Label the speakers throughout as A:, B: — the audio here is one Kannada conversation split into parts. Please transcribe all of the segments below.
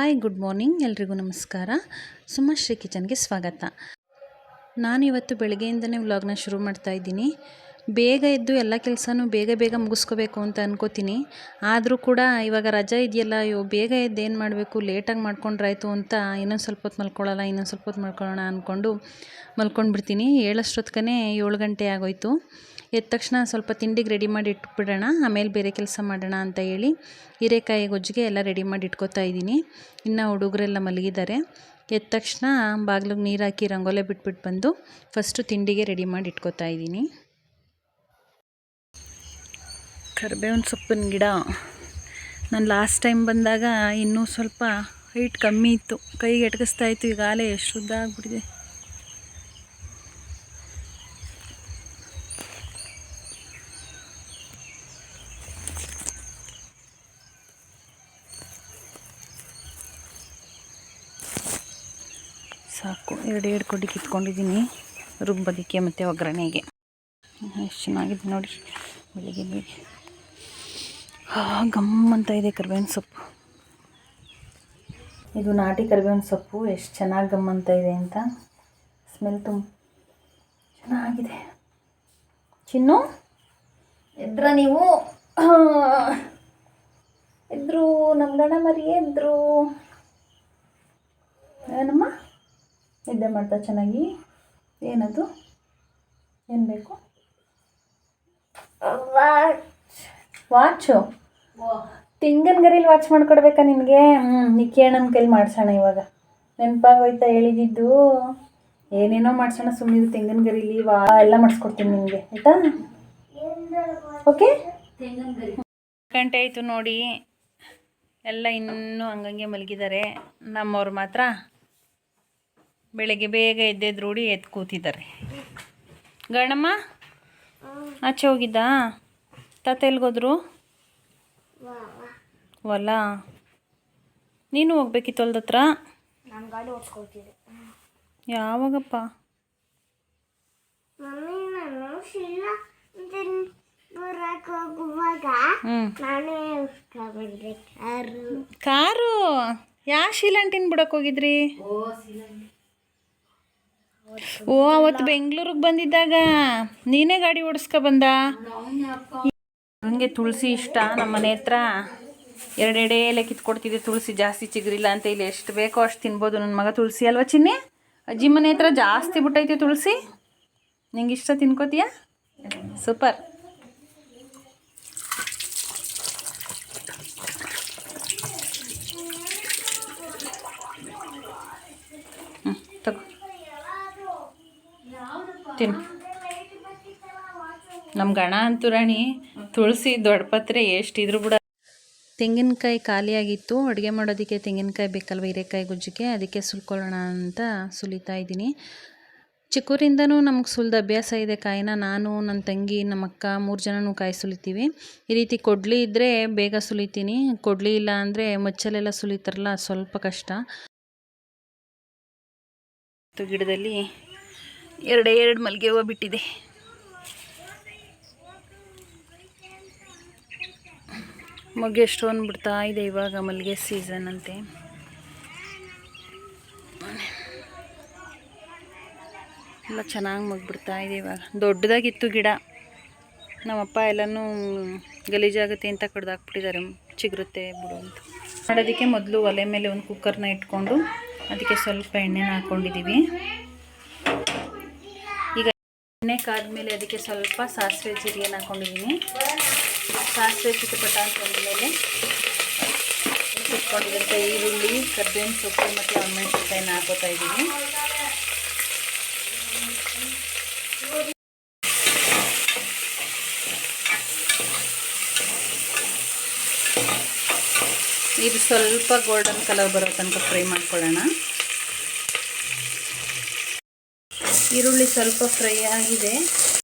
A: ಹಾಯ್ ಗುಡ್ ಮಾರ್ನಿಂಗ್ ಎಲ್ರಿಗೂ ನಮಸ್ಕಾರ. ಸುಮಶ್ರೀ ಕಿಚನ್ಗೆ ಸ್ವಾಗತ. ನಾನಿವತ್ತು ಬೆಳಗ್ಗೆಯಿಂದನೇ ವ್ಲಾಗ್ನ ಶುರು ಮಾಡ್ತಾ ಇದ್ದೀನಿ. ಬೇಗ ಎದ್ದು ಎಲ್ಲ ಕೆಲಸನೂ ಬೇಗ ಮುಗಿಸ್ಕೋಬೇಕು ಅಂತ ಅನ್ಕೋತೀನಿ. ಆದರೂ ಕೂಡ ಇವಾಗ ರಜೆ ಇದೆಯಲ್ಲ, ಬೇಗ ಎದ್ದು ಏನು ಮಾಡಬೇಕು, ಲೇಟಾಗಿ ಮಾಡ್ಕೊಂಡ್ರಾಯ್ತು ಅಂತ ಇನ್ನೊಂದು ಸ್ವಲ್ಪ ಹೊತ್ತು ಮಲ್ಕೊಳ್ಳೋಣ ಅಂದ್ಕೊಂಡು ಮಲ್ಕೊಂಡ್ಬಿಡ್ತೀನಿ. ಏಳಷ್ಟೊತ್ತಿಗೆ 7 ಗಂಟೆ ಆಗೋಯ್ತು. ಎದ್ದ ತಕ್ಷಣ ಸ್ವಲ್ಪ ತಿಂಡಿಗೆ ರೆಡಿ ಮಾಡಿ ಇಟ್ಬಿಡೋಣ, ಆಮೇಲೆ ಬೇರೆ ಕೆಲಸ ಮಾಡೋಣ ಅಂತ ಹೇಳಿ ಹೀರೆಕಾಯಿ ಗೊಜ್ಜಿಗೆ ಎಲ್ಲ ರೆಡಿ ಮಾಡಿ ಇಟ್ಕೋತಾ ಇದ್ದೀನಿ. ಇನ್ನು ಹುಡುಗರೆಲ್ಲ ಮಲಗಿದ್ದಾರೆ. ಎದ್ದ ತಕ್ಷಣ ಬಾಗಿಲಿಗೆ ನೀರು ಹಾಕಿ ರಂಗೋಲೆ ಬಿಟ್ಬಿಟ್ಟು ಬಂದು ಫಸ್ಟು ತಿಂಡಿಗೆ ರೆಡಿ ಮಾಡಿ ಇಟ್ಕೋತಾ ಇದ್ದೀನಿ. ಕರಿಬೇವಿನ ಸೊಪ್ಪಿನ ಗಿಡ ನಾನು ಲಾಸ್ಟ್ ಟೈಮ್ ಬಂದಾಗ ಇನ್ನೂ ಸ್ವಲ್ಪ ಹೈಟ್ ಕಮ್ಮಿ ಇತ್ತು, ಕೈಗೆ ಎಟಕಿಸ್ತಾ ಇತ್ತು. ಈಗಾಗಲೇ ಎಷ್ಟು ಉದ್ದ ಆಗಿಬಿಟ್ಟಿದೆ. ಸಾಕು, ಎರಡು ಕೊಡಿ ಕಿತ್ಕೊಂಡಿದ್ದೀನಿ ರುಬ್ಬೋದಕ್ಕೆ ಮತ್ತು ಒಗ್ಗರಣೆಗೆ. ಎಷ್ಟು ಚೆನ್ನಾಗಿದೆ ನೋಡಿ, ಬೆಳಿಗ್ಗೆ ಗಮ್ ಅಂತ ಇದೆ ಕರಿಬೇವಿನ ಸೊಪ್ಪು. ಇದು ನಾಟಿ ಕರಿಬೇವಿನ ಸೊಪ್ಪು, ಎಷ್ಟು ಚೆನ್ನಾಗಿ ಗಮ್ ಅಂತ ಇದೆ ಅಂತ. ಸ್ಮೆಲ್ ತುಂಬ ಚೆನ್ನಾಗಿದೆ. ಚಿನ್ನು ಎದ್ರ ನೀವು? ಎದ್ರು ನಮ್ಮ ಗಣ ಮರಿ ಎದ್ರು. ಏನಮ್ಮ ನಿದ್ದೆ ಮಾಡ್ತಾ ಚೆನ್ನಾಗಿ? ಏನದು, ಏನು ಬೇಕು? ವಾಚು? ತೆಂಗಿನ ಗರಿಲಿ ವಾಚ್ ಮಾಡ್ಕೊಡ್ಬೇಕಾ ನಿನಗೆ? ನಿಕ್ಕೇಣನ ಕೈಲಿ ಮಾಡ್ಸೋಣ. ಇವಾಗ ನೆನಪಾಗೋಯ್ತಾ ಹೇಳಿದ್ದು? ಏನೇನೋ ಮಾಡ್ಸೋಣ, ಸುಮ್ಮನೆ ತೆಂಗಿನ ಗರಿಲಿ ಎಲ್ಲ ಮಾಡಿಸ್ಕೊಡ್ತೀನಿ ನಿನಗೆ, ಆಯಿತಾ? ಓಕೆ. ಗಂಟೆ ಆಯಿತು ನೋಡಿ, ಎಲ್ಲ ಇನ್ನೂ ಹಂಗಂಗೆ ಮಲಗಿದ್ದಾರೆ. ನಮ್ಮವ್ರು ಮಾತ್ರ ಬೆಳಗ್ಗೆ ಬೇಗ ಎದ್ದು ರೂಢಿ ಎದ್ದು ಕೂತಿದ್ದಾರೆ. ಗಣಮ್ಮ ಆಚೆ ಹೋಗಿದ್ದಾ? ತಾತ ಎಲ್ಗೋದ್ರು? ಹೊಲ. ನೀನು ಹೋಗ್ಬೇಕಿತ್ತು ಹೊಲ್ದ ಹತ್ರ?
B: ನಾನು ಗಾಡಿ ಓಡಿಸ್ಕೊಳ್ತಿದ್ದೆ.
A: ಯಾವಾಗಪ್ಪ?
B: ಮಮ್ಮಿ ನಾನು ಹೋಗುವಾಗ ನಾನೇ ಬಂದೆ.
A: ಕಾರು? ಯಾವ ಶೀಲಂಟಿನ ಬಿಡಕ್ಕೆ ಹೋಗಿದ್ರಿ? ಓ, ಅವತ್ತು ಬೆಂಗಳೂರಿಗೆ ಬಂದಿದ್ದಾಗ ನೀನೇ ಗಾಡಿ ಓಡಿಸ್ಕೊ ಬಂದ? ನನಗೆ ತುಳಸಿ ಇಷ್ಟ. ನಮ್ಮ ಮನೆ ಹತ್ರ ಎರಡೆರಡೇ ಎಲೆ ಕಿತ್ಕೊಡ್ತಿದ್ದೆ. ತುಳಸಿ ಜಾಸ್ತಿ ಚಿಗುರಿಲ್ಲ ಅಂತ, ಇಲ್ಲಿ ಎಷ್ಟು ಬೇಕೋ ಅಷ್ಟು ತಿನ್ಬೋದು. ನನ್ನ ಮಗ ತುಳಸಿ ಅಲ್ವಾ ಚಿನ್ನಿ? ಅಜ್ಜಿ ಮನೆ ಹತ್ರ ಜಾಸ್ತಿ ಬಿಟ್ಟೈತೆ ತುಳಸಿ. ನಿಂಗೆ ಇಷ್ಟ, ತಿನ್ಕೋತೀಯಾ? ಸೂಪರ್. ತಗೋ ತಿನ್ನು. ನಮ್ಮ ಗಣ ಅಂತೂ ರಾಣಿ ತುಳಸಿ ದೊಡ್ಡ ಪತ್ರೆ ಎಷ್ಟಿದ್ರು ಬಿಡ. ತೆಂಗಿನಕಾಯಿ ಖಾಲಿಯಾಗಿತ್ತು, ಅಡುಗೆ ಮಾಡೋದಕ್ಕೆ ತೆಂಗಿನಕಾಯಿ ಬೇಕಲ್ವ ಹೀರೆಕಾಯಿ ಗೊಜ್ಜಿಗೆ, ಅದಕ್ಕೆ ಸುಲ್ಕೊಳ್ಳೋಣ ಅಂತ ಸುಲಿತಾ ಇದ್ದೀನಿ. ಚಿಕ್ಕೂರಿಂದನೂ ನಮಗೆ ಸುಲಿದ ಅಭ್ಯಾಸ ಇದೆ ಕಾಯಿನ. ನಾನು, ನನ್ನ ತಂಗಿ, ನಮ್ಮ ಅಕ್ಕ 3 ಜನನೂ ಕಾಯಿ ಸುಲಿತೀವಿ. ಈ ರೀತಿ ಕೊಡ್ಲಿ ಇದ್ದರೆ ಬೇಗ ಸುಲಿತೀನಿ, ಕೊಡ್ಲಿ ಇಲ್ಲ ಅಂದರೆ ಮಚ್ಚಲೆಲ್ಲ ಸುಲಿತಾರಲ್ಲ, ಸ್ವಲ್ಪ ಕಷ್ಟ. ಗಿಡದಲ್ಲಿ ಎರಡು ಮಲ್ಲಿಗೆ ಹೂವು ಬಿಟ್ಟಿದೆ. ಮೊಗ್ಗೆ ಎಷ್ಟೊಂದು ಬಿಡ್ತಾ ಇದೆ. ಇವಾಗ ಮಲ್ಲಿಗೆ ಸೀಸನ್ ಅಂತೆ. ಎಲ್ಲ ಚೆನ್ನಾಗಿ ಮೊಗ್ಬಿಡ್ತಾ ಇದೆ. ಇವಾಗ ದೊಡ್ಡದಾಗಿತ್ತು ಗಿಡ, ನಮ್ಮಪ್ಪ ಎಲ್ಲನೂ ಗಲೀಜಾಗುತ್ತೆ ಅಂತ ಕಡ್ದಾಕ್ಬಿಟ್ಟಿದ್ದಾರೆ, ಚಿಗುರುತ್ತೆ ಬಿಡು ಅಂತ. ಮಾಡೋದಕ್ಕೆ ಮೊದಲು ಒಲೆ ಮೇಲೆ ಒಂದು ಕುಕ್ಕರ್ನ ಇಟ್ಕೊಂಡು ಅದಕ್ಕೆ ಸ್ವಲ್ಪ ಎಣ್ಣೆನ ಹಾಕ್ಕೊಂಡಿದ್ದೀವಿ. ಈಗ ಎಣ್ಣೆ ಕಾದ್ಮೇಲೆ ಅದಕ್ಕೆ ಸ್ವಲ್ಪ ಸಾಸಿವೆ ಜೀರಿಗೆನ ಹಾಕ್ಕೊಂಡಿದ್ದೀನಿ. ಸಾಸಿವೆ ಚಿಟಪಟ ಅಂತಂದಮೇಲೆ ಇಟ್ಕೊಂಡಿದ್ದಂಥ ಈರುಳ್ಳಿ, ಕರಿಬೇವಿನ ಸೊಪ್ಪು ಮತ್ತು ಒಣಮೆಣಸಿನಕಾಯಿನ ಹಾಕೋತಾ ಇದ್ದೀನಿ. ಇದು ಸ್ವಲ್ಪ ಗೋಲ್ಡನ್ ಕಲರ್ ಬರೋ ತನಕ ಫ್ರೈ ಮಾಡ್ಕೊಳ್ಳೋಣ. ಈರುಳ್ಳಿ ಸ್ವಲ್ಪ ಫ್ರೈ ಆಗಿದೆ.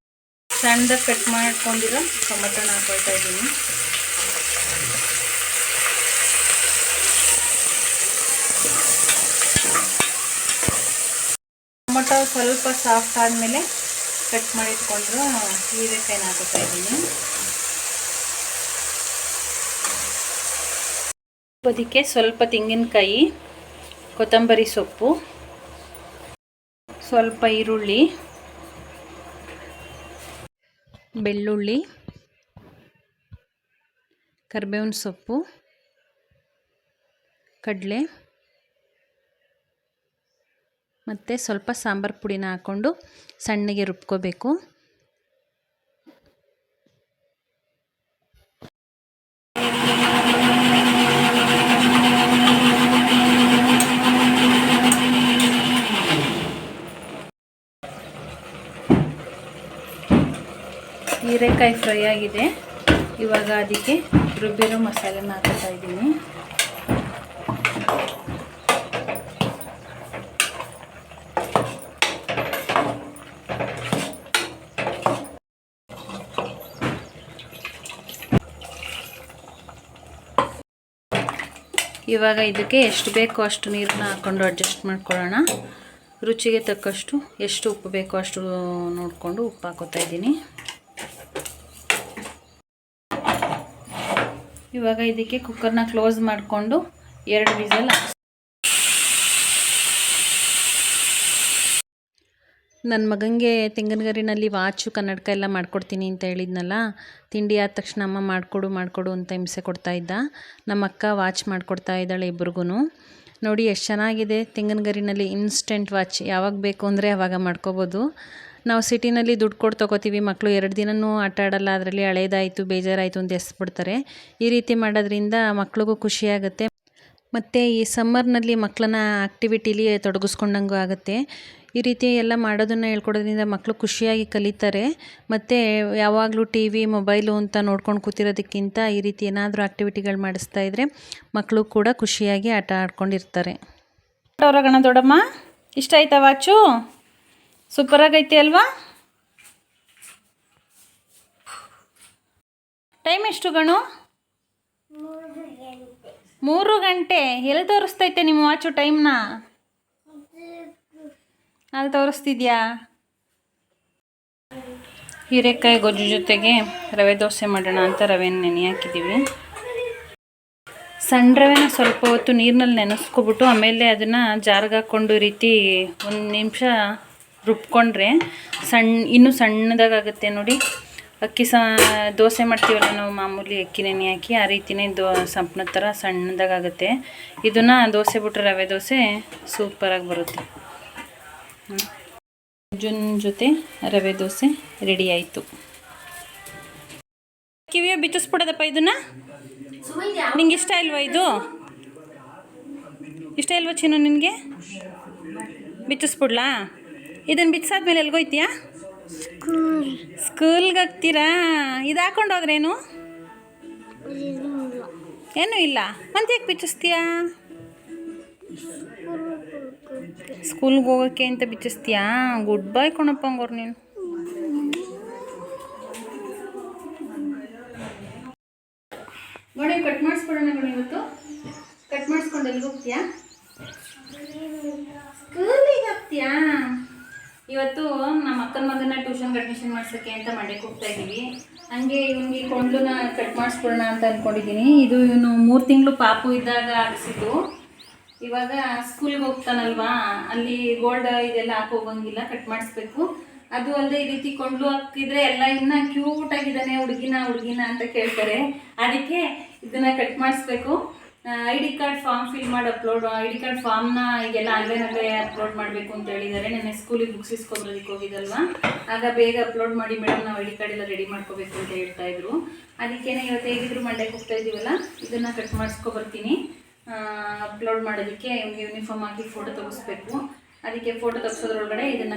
A: ಸಣ್ಣದಾಗಿ ಕಟ್ ಮಾಡ್ಕೊಂಡಿರೋ ಟೊಮೆಟೊನ ಹಾಕೊಳ್ತಾ ಇದ್ದೀನಿ. ಟೊಮೆಟೊ ಸ್ವಲ್ಪ ಸಾಫ್ಟ್ ಆದಮೇಲೆ ಕಟ್ ಮಾಡಿ ಇಟ್ಕೊಂಡಿರೋ ಹೀರೆಕಾಯಿನ ಹಾಕೋತಾ ಇದ್ದೀನಿ. ಅದಕ್ಕೆ ಸ್ವಲ್ಪ ತೆಂಗಿನಕಾಯಿ, ಕೊತ್ತಂಬರಿ ಸೊಪ್ಪು, ಸ್ವಲ್ಪ ಈರುಳ್ಳಿ, ಬೆಳ್ಳುಳ್ಳಿ, ಕರಿಬೇವಿನ ಸೊಪ್ಪು, ಕಡಲೆ ಮತ್ತು ಸ್ವಲ್ಪ ಸಾಂಬಾರು ಪುಡಿನ ಹಾಕ್ಕೊಂಡು ಸಣ್ಣಗೆ ರುಬ್ಕೋಬೇಕು. ಹೀರೆಕಾಯಿ ಫ್ರೈ ಆಗಿದೆ. ಇವಾಗ ಅದಕ್ಕೆ ರುಬ್ಬಿರೋ ಮಸಾಲೆನ ಹಾಕ್ತಾ ಇದ್ದೀನಿ. ಇವಾಗ ಇದಕ್ಕೆ ಎಷ್ಟು ಬೇಕೋ ಅಷ್ಟು ನೀರನ್ನ ಹಾಕ್ಕೊಂಡು ಅಡ್ಜಸ್ಟ್ ಮಾಡ್ಕೊಳ್ಳೋಣ. ರುಚಿಗೆ ತಕ್ಕಷ್ಟು ಎಷ್ಟು ಉಪ್ಪು ಬೇಕೋ ಅಷ್ಟು ನೋಡಿಕೊಂಡು ಉಪ್ಪು ಹಾಕೋತಾ ಇದ್ದೀನಿ. ಇವಾಗ ಇದಕ್ಕೆ ಕುಕ್ಕರ್ನ ಕ್ಲೋಸ್ ಮಾಡಿಕೊಂಡು 2 ವಿಸಲ್. ನನ್ನ ಮಗನಿಗೆ ತೆಂಗಿನಗರಿನಲ್ಲಿ ವಾಚು ಕನ್ನಡಕ ಎಲ್ಲ ಮಾಡಿಕೊಡ್ತೀನಿ ಅಂತ ಹೇಳಿದ್ನಲ್ಲ. ತಿಂಡಿ ಆದ ತಕ್ಷಣ ಅಮ್ಮ ಮಾಡಿಕೊಡು ಅಂತ ಹಿಂಸೆ ಕೊಡ್ತಾ ಇದ್ದ. ನಮ್ಮ ಅಕ್ಕ ವಾಚ್ ಮಾಡಿಕೊಡ್ತಾ ಇದ್ದಾಳೆ ಇಬ್ರಿಗೂ. ನೋಡಿ ಎಷ್ಟು ಚೆನ್ನಾಗಿದೆ ತೆಂಗಿನಗರಿನಲ್ಲಿ ಇನ್ಸ್ಟೆಂಟ್ ವಾಚ್. ಯಾವಾಗ ಬೇಕು ಅಂದರೆ ಆವಾಗ ಮಾಡ್ಕೋಬೋದು. ನಾವು ಸಿಟಿನಲ್ಲಿ ದುಡ್ಡು ಕೊಟ್ಟು ತೊಗೋತೀವಿ. ಮಕ್ಕಳು 2 ದಿನವೂ ಆಟ ಆಡಲ್ಲ. ಅದರಲ್ಲಿ ಹಳೇದಾಯಿತು ಬೇಜಾರಾಯಿತು ಅಂತ ಎಸ್ಬಿಡ್ತಾರೆ. ಈ ರೀತಿ ಮಾಡೋದ್ರಿಂದ ಮಕ್ಳಿಗೂ ಖುಷಿಯಾಗುತ್ತೆ. ಮತ್ತು ಈ ಸಮ್ಮರ್ನಲ್ಲಿ ಮಕ್ಕಳನ್ನ ಆ್ಯಕ್ಟಿವಿಟೀಲಿ ತೊಡಗಿಸ್ಕೊಂಡಂಗೂ ಆಗುತ್ತೆ. ಈ ರೀತಿ ಎಲ್ಲ ಮಾಡೋದನ್ನು ಹೇಳ್ಕೊಡೋದ್ರಿಂದ ಮಕ್ಕಳು ಖುಷಿಯಾಗಿ ಕಲಿತಾರೆ. ಮತ್ತು ಯಾವಾಗಲೂ ಟಿ ವಿ ಮೊಬೈಲು ಅಂತ ನೋಡ್ಕೊಂಡು ಕೂತಿರೋದಕ್ಕಿಂತ ಈ ರೀತಿ ಏನಾದರೂ ಆ್ಯಕ್ಟಿವಿಟಿಗಳು ಮಾಡಿಸ್ತಾ ಇದ್ದರೆ ಮಕ್ಕಳು ಕೂಡ ಖುಷಿಯಾಗಿ ಆಟ ಆಡ್ಕೊಂಡಿರ್ತಾರೆ. ಗಣ ದೊಡ್ಡಮ್ಮ, ಇಷ್ಟ ಆಯ್ತಾ ವಾಚು? ಸೂಪರಾಗೈತೆ ಅಲ್ವಾ? ಟೈಮ್ ಎಷ್ಟು ಗಣು? 3 ಗಂಟೆ. ಎಲ್ಲಿ ತೋರಿಸ್ತೈತೆ ನಿಮ್ಮ ವಾಚು ಟೈಮ್ನ? ಅಲ್ಲಿ ತೋರಿಸ್ತಿದ್ಯಾ? ಹೀರೆಕಾಯಿ ಗೊಜ್ಜು ಜೊತೆಗೆ ರವೆ ದೋಸೆ ಮಾಡೋಣ ಅಂತ ರವೆನ ನೆನೆ ಹಾಕಿದ್ದೀವಿ. ಸಣ್ಣ ರವೆನ ಸ್ವಲ್ಪ ಹೊತ್ತು ನೀರಿನಲ್ಲಿ ನೆನೆಸ್ಕೊಬಿಟ್ಟು ಆಮೇಲೆ ಅದನ್ನು ಜಾರಿಗೆ ಹಾಕ್ಕೊಂಡು ಈ ರೀತಿ 1 ನಿಮಿಷ ರುಬ್ಕೊಂಡ್ರೆ ಇನ್ನೂ ಸಣ್ಣದಾಗುತ್ತೆ ನೋಡಿ. ಅಕ್ಕಿ ದೋಸೆ ಮಾಡ್ತೀವಲ್ಲ ನಾವು ಮಾಮೂಲಿ ಅಕ್ಕಿ ನೆನೆ ಹಾಕಿ, ಆ ರೀತಿಯೇ ಸಂಪಣದ ಥರ ಸಣ್ಣದಾಗುತ್ತೆ. ಇದನ್ನು ದೋಸೆ ಬಿಟ್ಟರೆ ರವೆ ದೋಸೆ ಸೂಪರಾಗಿ ಬರುತ್ತೆ. ಗೊಜ್ಜಿನ ಜೊತೆ ರವೆ ದೋಸೆ ರೆಡಿ ಆಯಿತು. ಕಿವಿಯ ಬಿಚ್ಚಿಸ್ಬಿಡೋದಪ್ಪ ಇದನ್ನು. ನಿಂಗೆ ಇಷ್ಟ ಇಲ್ವಾ ಇದು? ಇಷ್ಟ ಇಲ್ವಾ ಚಿನ್ನು ನಿನಗೆ? ಬಿಚ್ಚಿಸ್ಬಿಡ್ಲಾ? ಇದನ್ನು ಬಿಚ್ಚಾದ್ಮೇಲೆ ಎಲ್ಗೋಯ್ತೀಯಾ? ಸ್ಕೂಲ್ಗೆ ಹೋಗ್ತೀರಾ? ಇದು ಹಾಕೊಂಡು ಹೋದ್ರೇನು? ಏನೂ ಇಲ್ಲ. ಮತ್ತೆ ಯಾಕೆ ಬಿಚ್ಚಿಸ್ತೀಯಾ? ಸ್ಕೂಲ್ಗೆ ಹೋಗೋಕ್ಕೆ ಅಂತ ಬಿಚ್ಚಿಸ್ತೀಯಾ? ಗುಡ್ ಬಾಯ್ ಕಣಪ್ಪ ಹಂಗೋರು ನೀನು. ನೋಡಿ ಕಟ್ ಮಾಡಿಸ್ಬಿಡೋಣ ಗಣಿ. ಇವತ್ತು ಕಟ್ ಮಾಡಿಸ್ಕೊಂಡು ಎಲ್ಲಿಗೆ ಹೋಗ್ತೀಯಾ? ಸ್ಕೂಲಿಗೆ ಹೋಗ್ತೀಯಾ? ಇವತ್ತು ನಮ್ಮ ಅಕ್ಕನ ಮಗನ ಟ್ಯೂಷನ್ಗೆ ಅಡ್ಮಿಷನ್ ಮಾಡ್ಸೋಕ್ಕೆ ಅಂತ ಮಂಡ್ಯಕ್ಕೆ ಹೋಗ್ತಾ ಇದ್ದೀವಿ. ಹಂಗೆ ಇವನಿಗೆ ಕೊಂಡ್ಲನ್ನ ಕಟ್ ಮಾಡಿಸ್ಬಿಡೋಣ ಅಂತ ಅಂದ್ಕೊಂಡಿದ್ದೀನಿ. ಇದು ಇವನು 3 ತಿಂಗಳು ಪಾಪು ಇದ್ದಾಗ ಹಾಕ್ಸಿದ್ದು. ಇವಾಗ ಸ್ಕೂಲ್ಗೆ ಹೋಗ್ತಾನಲ್ವಾ, ಅಲ್ಲಿ ಗೋಲ್ಡ್ ಇದೆಲ್ಲ ಹಾಕೋಗಂಗಿಲ್ಲ, ಕಟ್ ಮಾಡಿಸ್ಬೇಕು. ಅದು ಅಲ್ಲದೆ ಈ ರೀತಿ ಕೊಂಡ್ಲು ಹಾಕಿದ್ರೆ ಎಲ್ಲ ಇನ್ನೂ ಕ್ಯೂಟಾಗಿದ್ದಾನೆ ಹುಡುಗಿನ ಅಂತ ಕೇಳ್ತಾರೆ. ಅದಕ್ಕೆ ಇದನ್ನು ಕಟ್ ಮಾಡಿಸ್ಬೇಕು. ID ಕಾರ್ಡ್ ಫಾರ್ಮ್ ಫಿಲ್ ಮಾಡಿ ID ಕಾರ್ಡ್ ಫಾರ್ಮ್ನ ಈಗೆಲ್ಲ ಆನ್ಲೈನಲ್ಲೇ ಅಪ್ಲೋಡ್ ಮಾಡಬೇಕು ಅಂತ ಹೇಳಿದ್ದಾರೆ. ನೆನ್ನೆ ಸ್ಕೂಲಿಗೆ ಬುಕ್ಸ್ ಇಸ್ಕೊಂಬರೋದಕ್ಕೆ ಹೋಗಿದ್ದಲ್ವಾ, ಆಗ ಬೇಗ ಅಪ್ಲೋಡ್ ಮಾಡಿ ಮೇಡಮ್ ನಾವು ID ಕಾರ್ಡ್ ಎಲ್ಲ ರೆಡಿ ಮಾಡ್ಕೋಬೇಕು ಅಂತ ಹೇಳ್ತಾಯಿದ್ರು. ಅದಕ್ಕೇನೆ ಇವತ್ತು ಹೇಗಿದ್ರು ಮಂಡ್ಯಕ್ಕೆ ಹೋಗ್ತಾ ಇದ್ದೀವಲ್ಲ, ಇದನ್ನು ಕಟ್ ಮಾಡಿಸ್ಕೊಬರ್ತೀನಿ. ಅಪ್ಲೋಡ್ ಮಾಡೋದಕ್ಕೆ ಯೂನಿಫಾರ್ಮ್ ಹಾಕಿ ಫೋಟೋ ತೆಗಿಸ್ಬೇಕು. ಅದಕ್ಕೆ ಫೋಟೋ ತೆಗ್ಸೋದ್ರೊಳಗಡೆ ಇದನ್ನು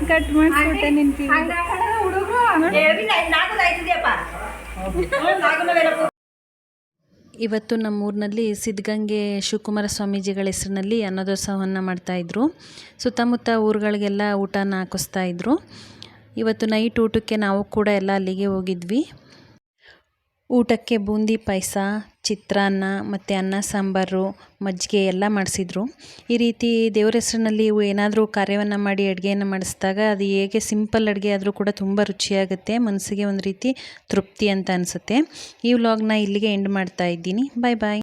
A: ಕಟ್ ಮಾಡಿಸ್ಬಿಟ್ಟೆ ನಿನ್ನ ಕಿವಿ. ಇವತ್ತು ನಮ್ಮೂರಿನಲ್ಲಿ ಸಿದ್ಧಗಂಗೆ ಶಿವಕುಮಾರ ಸ್ವಾಮೀಜಿಗಳ ಹೆಸರಿನಲ್ಲಿ ಅನ್ನದಾಸೋಹವನ್ನು ಮಾಡ್ತಾಯಿದ್ರು. ಸುತ್ತಮುತ್ತ ಊರುಗಳಿಗೆಲ್ಲ ಊಟನ ಹಾಕಿಸ್ತಾಯಿದ್ರು. ಇವತ್ತು ನೈಟ್ ಊಟಕ್ಕೆ ನಾವು ಕೂಡ ಎಲ್ಲ ಅಲ್ಲಿಗೆ ಹೋಗಿದ್ವಿ. ಊಟಕ್ಕೆ ಬೂಂದಿ ಪಾಯಸ, ಚಿತ್ರಾನ್ನ ಮತ್ತು ಅನ್ನ ಸಾಂಬಾರು, ಮಜ್ಜಿಗೆ ಎಲ್ಲ ಮಾಡಿಸಿದ್ರು. ಈ ರೀತಿ ದೇವ್ರ ಹೆಸರಿನಲ್ಲಿ ಏನಾದರೂ ಕಾರ್ಯವನ್ನು ಮಾಡಿ ಅಡುಗೆಯನ್ನು ಮಾಡಿಸಿದಾಗ ಅದು ಹೇಗೆ ಸಿಂಪಲ್ ಅಡುಗೆ ಆದರೂ ಕೂಡ ತುಂಬ ರುಚಿಯಾಗುತ್ತೆ, ಮನಸ್ಸಿಗೆ ಒಂದು ರೀತಿ ತೃಪ್ತಿ ಅಂತ ಅನಿಸುತ್ತೆ. ಈ ವ್ಲಾಗ್ನ ಇಲ್ಲಿಗೆ ಎಂಡ್ ಮಾಡ್ತಾ ಇದ್ದೀನಿ. ಬಾಯ್ ಬಾಯ್.